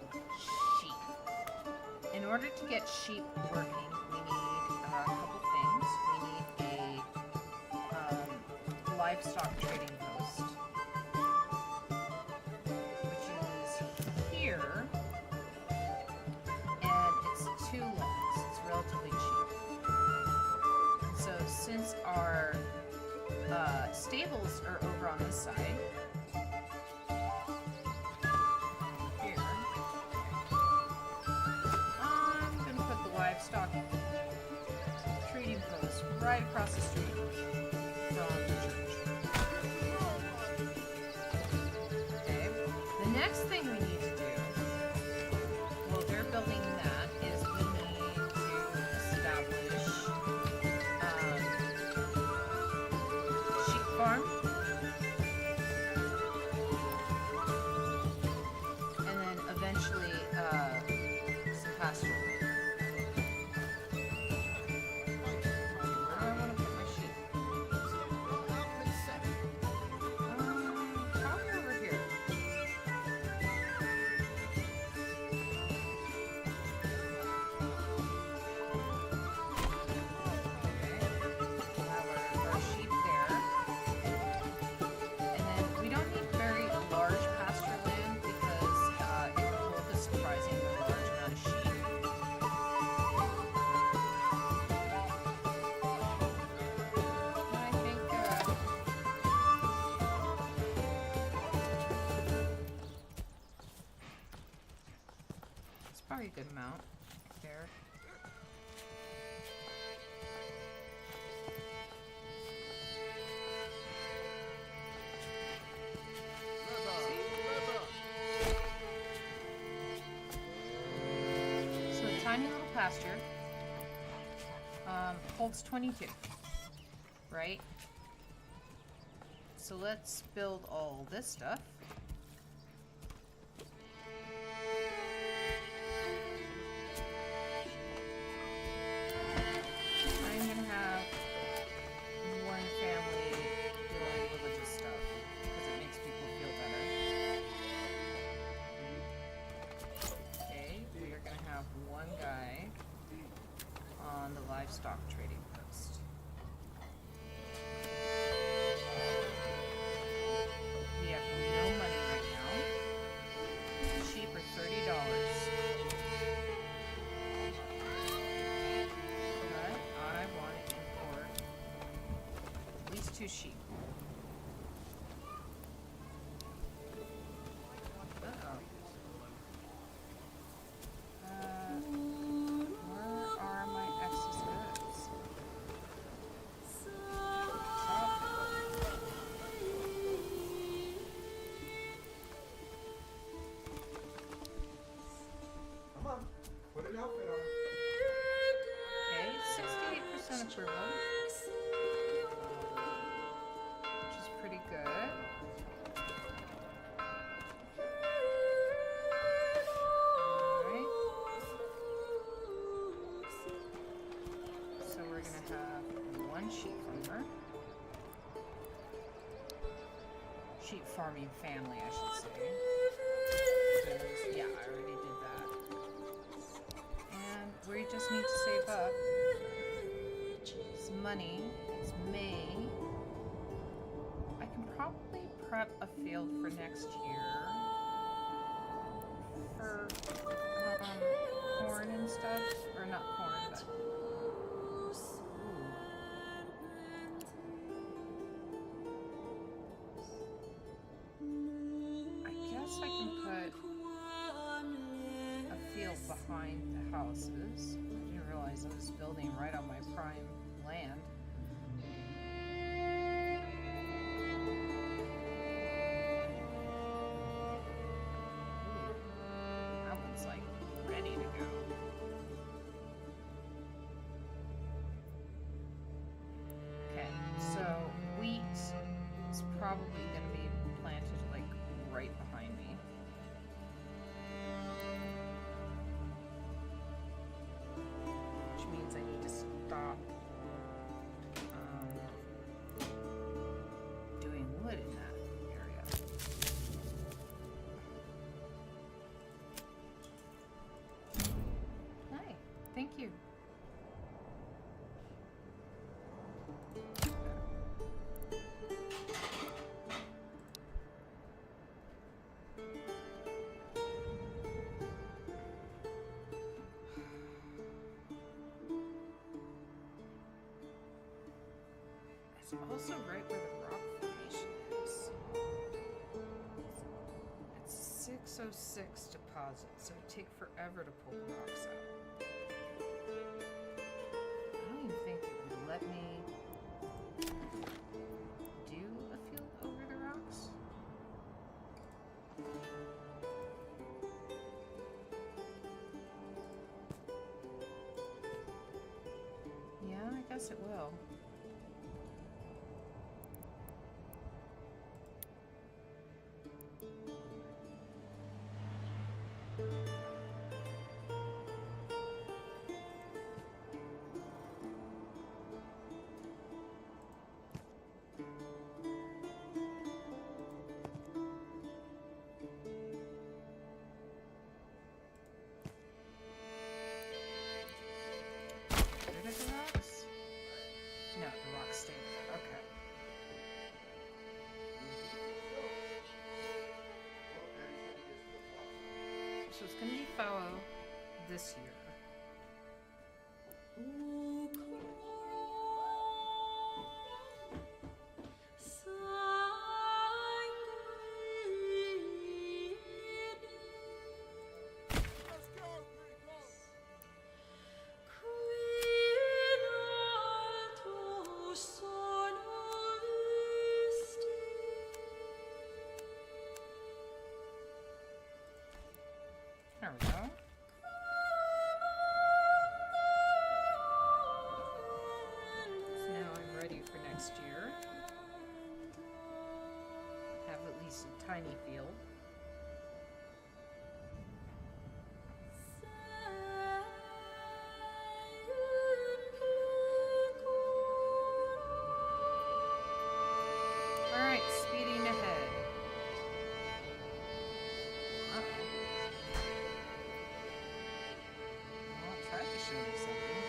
sheep. In order to get sheep working, we need a couple things. We need a livestock trading post, which is here, and it's 2 logs. It's relatively cheap. So since our stables are over on this side, here, I'm going to put the livestock trading post right across the street from the church. Okay, the next thing we need to do, while they're building that, is we need to establish sheep farm. And then eventually some pasture. Where do I want to put my sheep? Probably over here. Okay. We'll have our sheep there. And then we don't need very large pasture land because it will hold a surprisingly large amount of sheep. And I think it's probably a good amount there. So a tiny little pasture holds 22, right? So let's build all this stuff. I'm gonna have one family doing religious stuff because it makes people feel better. Okay, we are gonna have one guy on the livestock trading post. We have no money right now. Sheep are $30. But I want to import at least 2 sheep. Uh-oh. Where are my excess goods? Come on, put an outfit on. Okay, 68% approval, which is pretty good. Alright. So we're gonna have 1 sheep farmer. Sheep farming family, I should say. Yeah, I already did that. And we just need to save up some money. It's May. I can probably prep a field for next year for corn and stuff, or not corn, but I guess I can put a field behind the houses. I didn't realize I was building right on my prime land. That one's like ready to go. Okay, so wheat is probably going to be planted like right behind me. Which means I need to stop also right where the rock formation is. It's 606 deposit, so it'd take forever to pull the rocks out. I don't even think it would let me do a field over the rocks. Yeah, I guess it will. Rid of the rocks? No, the rocks stay there. Okay. So it's going to be fallow this year. Let's go, pretty close. There we go. So now I'm ready for next year. Have at least a tiny field. Alright, speeding ahead. Uh-oh. Well, it tried to show me something.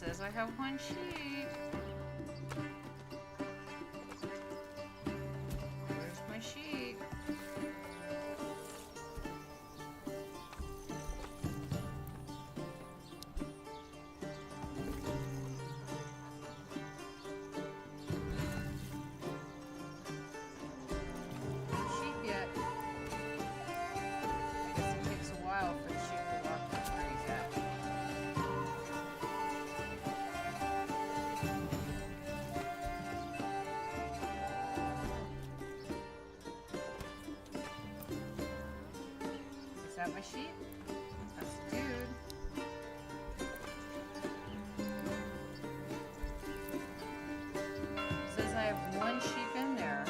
says I have one sheep. Where's my sheep? No sheep yet. I guess it takes a while for the sheep to walk up where he's at. Is that my sheep? That's the dude. It says I have one sheep in there.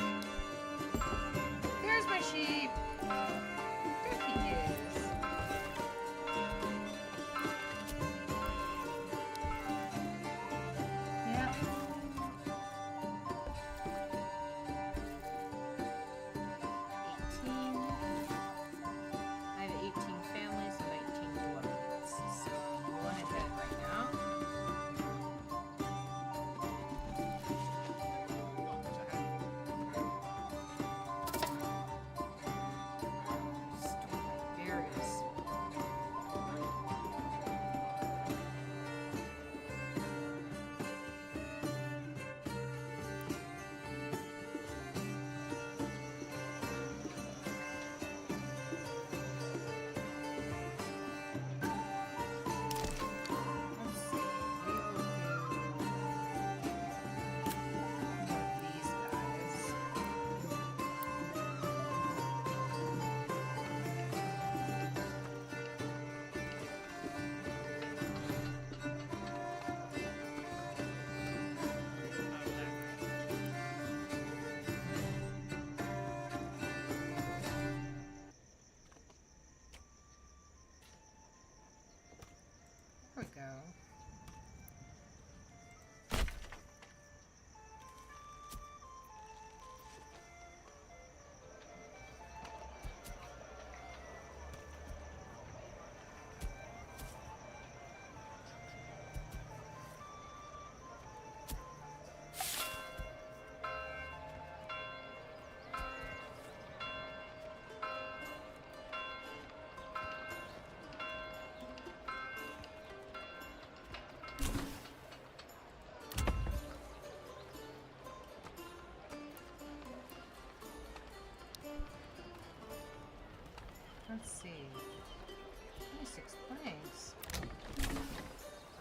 There's my sheep! There he is. Yep. 18. I have 18 families and 19 dwellings. So I'm going ahead right now. There it is. Let's see. We will do one of these guys. There we go. Let's see. 26 planks.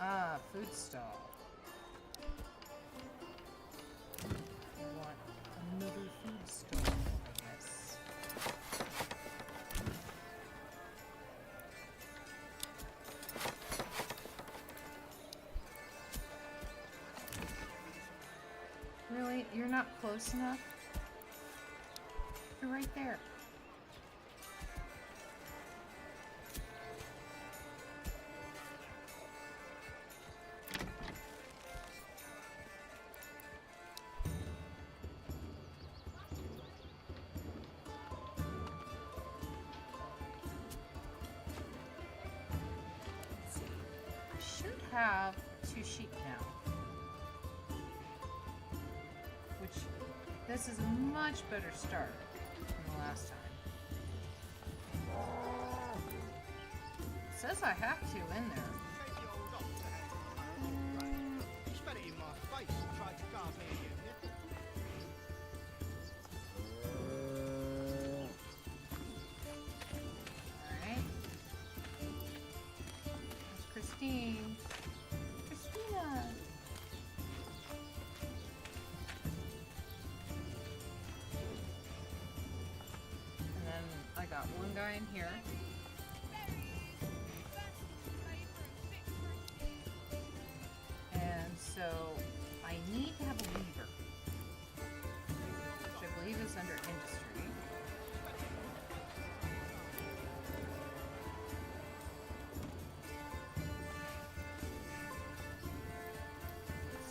Ah, food stall. I want another food stall, I guess. Really? You're not close enough? You're right there. Have 2 sheep now, which this is a much better start than the last time. It says I have 2 in there. You spat it in my face and tried to carve me a nipple. Alright. There's Christine. Christina! And then I got one guy in here. And so I need to have a weaver, which I believe is under industry.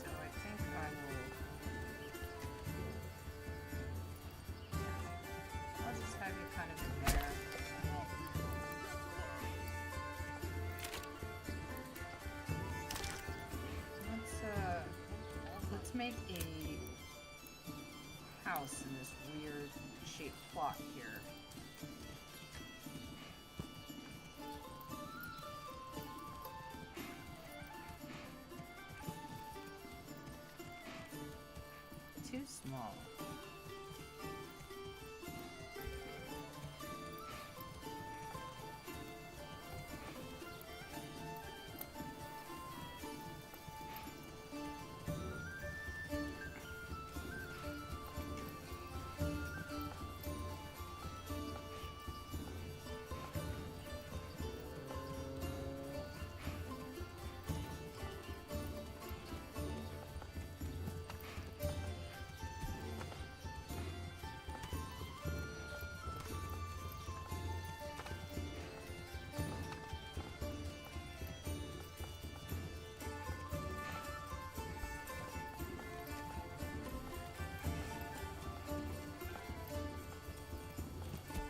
So I think I will, yeah, I'll just have you kind of in there. make a house in this weird shaped plot here. Too small.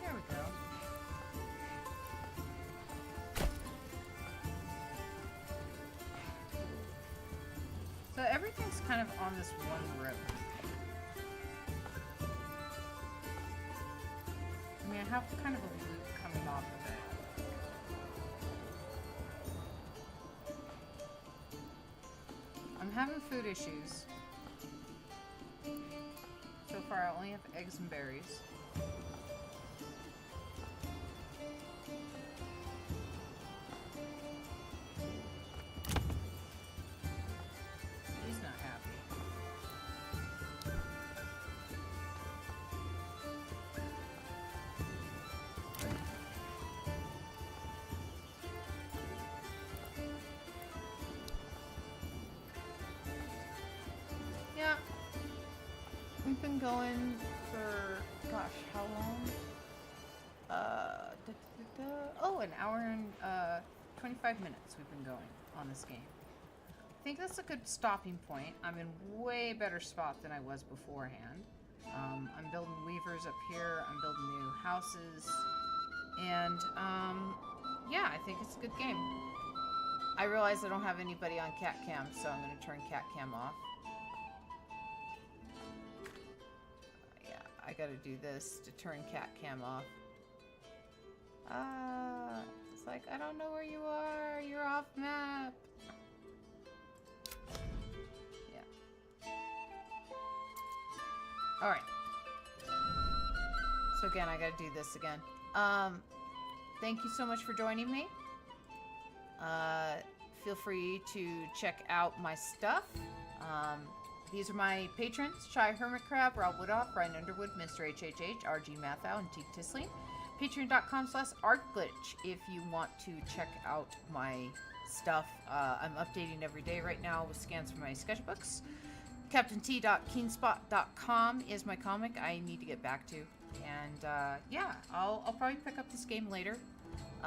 There we go. So everything's kind of on this one road. I mean, I have kind of a loop coming off of it. I'm having food issues. So far, I only have eggs and berries. He's not happy. Yeah. We've been going for, gosh, how long? Oh, an hour and 25 minutes we've been going on this game. I think that's a good stopping point. I'm in way better spot than I was beforehand. I'm building weavers up here. I'm building new houses. And, yeah, I think it's a good game. I realize I don't have anybody on cat cam, so I'm going to turn cat cam off. Yeah, I got to do this to turn cat cam off. It's like, I don't know where you are. You're off map. Yeah. Alright. So again, I gotta do this again. Thank you so much for joining me. Feel free to check out my stuff. These are my patrons: Shy Hermit Crab, Rob Woodoff, Ryan Underwood, Mr. HHH, RG Mathau, and Teak Tisling. Patreon.com/ArtGlitch if you want to check out my stuff. I'm updating every day right now with scans for my sketchbooks. CaptainT.Keenspot.com is my comic I need to get back to. And yeah, I'll probably pick up this game later.